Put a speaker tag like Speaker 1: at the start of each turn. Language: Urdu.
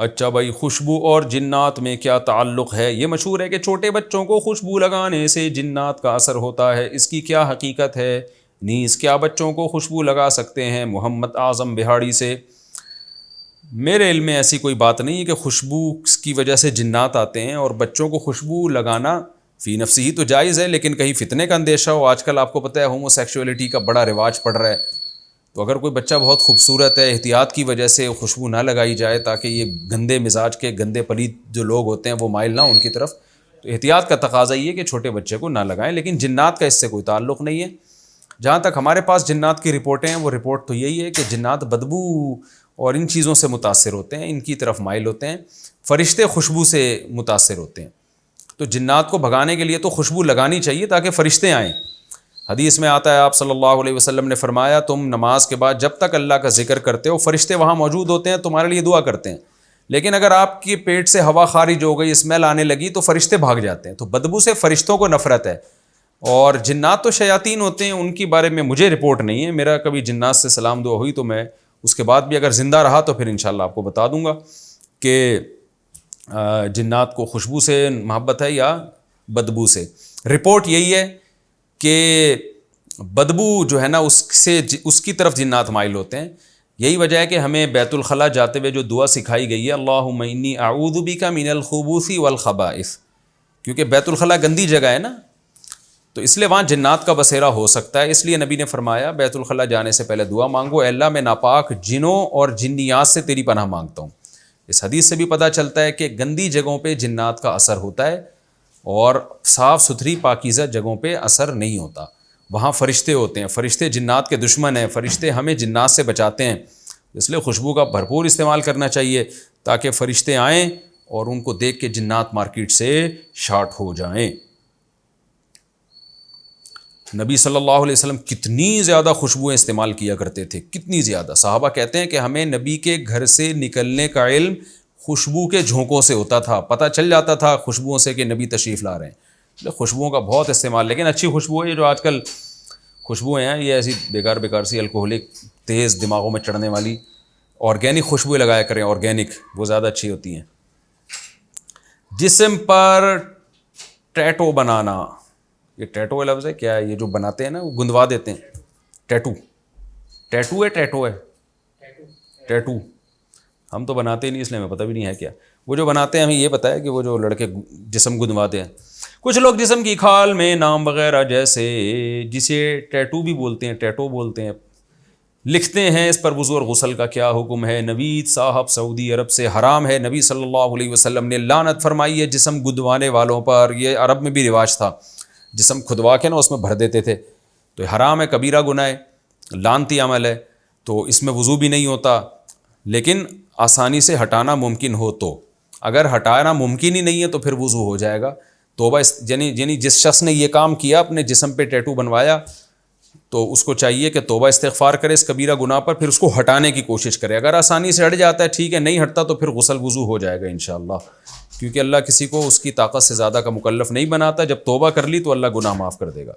Speaker 1: اچھا بھائی، خوشبو اور جنات میں کیا تعلق ہے؟ یہ مشہور ہے کہ چھوٹے بچوں کو خوشبو لگانے سے جنات کا اثر ہوتا ہے، اس کی کیا حقیقت ہے؟ نیز کیا بچوں کو خوشبو لگا سکتے ہیں؟ محمد اعظم بہاڑی سے۔ میرے علم میں ایسی کوئی بات نہیں ہے کہ خوشبو کی وجہ سے جنات آتے ہیں، اور بچوں کو خوشبو لگانا فی نفسی ہی تو جائز ہے، لیکن کہیں فتنے کا اندیشہ ہو۔ آج کل آپ کو پتہ ہے ہومو سیکشولیٹی کا بڑا رواج پڑ رہا ہے، تو اگر کوئی بچہ بہت خوبصورت ہے، احتیاط کی وجہ سے خوشبو نہ لگائی جائے تاکہ یہ گندے مزاج کے گندے پلید جو لوگ ہوتے ہیں وہ مائل نہ ہوں ان کی طرف، تو احتیاط کا تقاضا یہ ہے کہ چھوٹے بچے کو نہ لگائیں، لیکن جنات کا اس سے کوئی تعلق نہیں ہے۔ جہاں تک ہمارے پاس جنات کی رپورٹیں ہیں، وہ رپورٹ تو یہی ہے کہ جنات بدبو اور ان چیزوں سے متاثر ہوتے ہیں، ان کی طرف مائل ہوتے ہیں، فرشتے خوشبو سے متاثر ہوتے ہیں۔ تو جنات کو بھگانے کے لیے تو خوشبو لگانی چاہیے تاکہ فرشتے آئیں۔ حدیث میں آتا ہے، آپ صلی اللہ علیہ وسلم نے فرمایا، تم نماز کے بعد جب تک اللہ کا ذکر کرتے ہو فرشتے وہاں موجود ہوتے ہیں، تمہارے لیے دعا کرتے ہیں، لیکن اگر آپ کے پیٹ سے ہوا خارج ہو گئی، اسمیل آنے لگی، تو فرشتے بھاگ جاتے ہیں۔ تو بدبو سے فرشتوں کو نفرت ہے، اور جنات تو شیاطین ہوتے ہیں، ان کے بارے میں مجھے رپورٹ نہیں ہے، میرا کبھی جنات سے سلام دعا ہوئی تو میں اس کے بعد بھی اگر زندہ رہا تو پھر انشاءاللہ آپ کو بتا دوں گا کہ جنات کو خوشبو سے محبت ہے یا بدبو سے۔ رپورٹ یہی ہے کہ بدبو جو ہے نا اس کی طرف جنات مائل ہوتے ہیں۔ یہی وجہ ہے کہ ہمیں بیت الخلاء جاتے ہوئے جو دعا سکھائی گئی ہے، اللہم انی اعوذ بک من الخبث والخبائث، کیونکہ بیت الخلاء گندی جگہ ہے نا، تو اس لیے وہاں جنات کا بسیرا ہو سکتا ہے۔ اس لیے نبی نے فرمایا بیت الخلاء جانے سے پہلے دعا مانگو، اے اللہ میں ناپاک جنوں اور جنیات سے تیری پناہ مانگتا ہوں۔ اس حدیث سے بھی پتہ چلتا ہے کہ گندی جگہوں پہ جنات کا اثر ہوتا ہے، اور صاف ستھری پاکیزہ جگہوں پہ اثر نہیں ہوتا، وہاں فرشتے ہوتے ہیں، فرشتے جنات کے دشمن ہیں، فرشتے ہمیں جنات سے بچاتے ہیں۔ اس لیے خوشبو کا بھرپور استعمال کرنا چاہیے تاکہ فرشتے آئیں اور ان کو دیکھ کے جنات مارکیٹ سے شارٹ ہو جائیں۔ نبی صلی اللہ علیہ وسلم کتنی زیادہ خوشبوئیں استعمال کیا کرتے تھے، کتنی زیادہ۔ صحابہ کہتے ہیں کہ ہمیں نبی کے گھر سے نکلنے کا علم خوشبو کے جھونکوں سے ہوتا تھا، پتہ چل جاتا تھا خوشبوؤں سے کہ نبی تشریف لا رہے ہیں۔ خوشبوؤں کا بہت استعمال، لیکن اچھی خوشبو ہے، یہ جو آج کل خوشبوئیں ہیں یہ ایسی بیکار سی الکوہلک تیز دماغوں میں چڑھنے والی، آرگینک خوشبوئیں لگایا کریں، آرگینک، وہ زیادہ اچھی ہوتی ہیں۔ جسم پر ٹیٹو بنانا، یہ ٹیٹو کا لفظ ہے کیا ہے؟ یہ جو بناتے ہیں نا وہ گندوا دیتے ہیں، ٹیٹو ہے ٹیٹو ہم تو بناتے ہی نہیں، اس لیے ہمیں پتہ بھی نہیں ہے کیا۔ وہ جو بناتے ہیں ہمیں یہ پتہ ہے کہ وہ جو لڑکے جسم گندواتے ہیں۔ کچھ لوگ جسم کی کھال میں نام وغیرہ جیسے جسے ٹیٹو بھی بولتے ہیں، ٹیٹو بولتے ہیں، لکھتے ہیں۔ اس پر وضو اور غسل کا کیا حکم ہے؟ نوید صاحب سعودی عرب سے۔ حرام ہے، نبی صلی اللہ علیہ وسلم نے لعنت فرمائی ہے جسم گندوانے والوں پر۔ یہ عرب میں بھی رواج تھا، جسم کھدوا کے نا اس میں بھر دیتے تھے، تو حرام ہے، کبیرہ گناہ ہے، لعنتی عمل ہے، تو اس میں وضو بھی نہیں ہوتا، لیکن آسانی سے ہٹانا ممکن ہو تو۔ اگر ہٹانا ممکن ہی نہیں ہے تو پھر وضو ہو جائے گا۔ توبہ یعنی جس شخص نے یہ کام کیا، اپنے جسم پہ ٹیٹو بنوایا، تو اس کو چاہیے کہ توبہ استغفار کرے اس کبیرہ گناہ پر، پھر اس کو ہٹانے کی کوشش کرے۔ اگر آسانی سے ہٹ جاتا ہے ٹھیک ہے، نہیں ہٹتا تو پھر غسل وضو ہو جائے گا انشاءاللہ، کیونکہ اللہ کسی کو اس کی طاقت سے زیادہ کا مکلف نہیں بناتا۔ جب توبہ کر لی تو اللہ گناہ معاف کر دے گا۔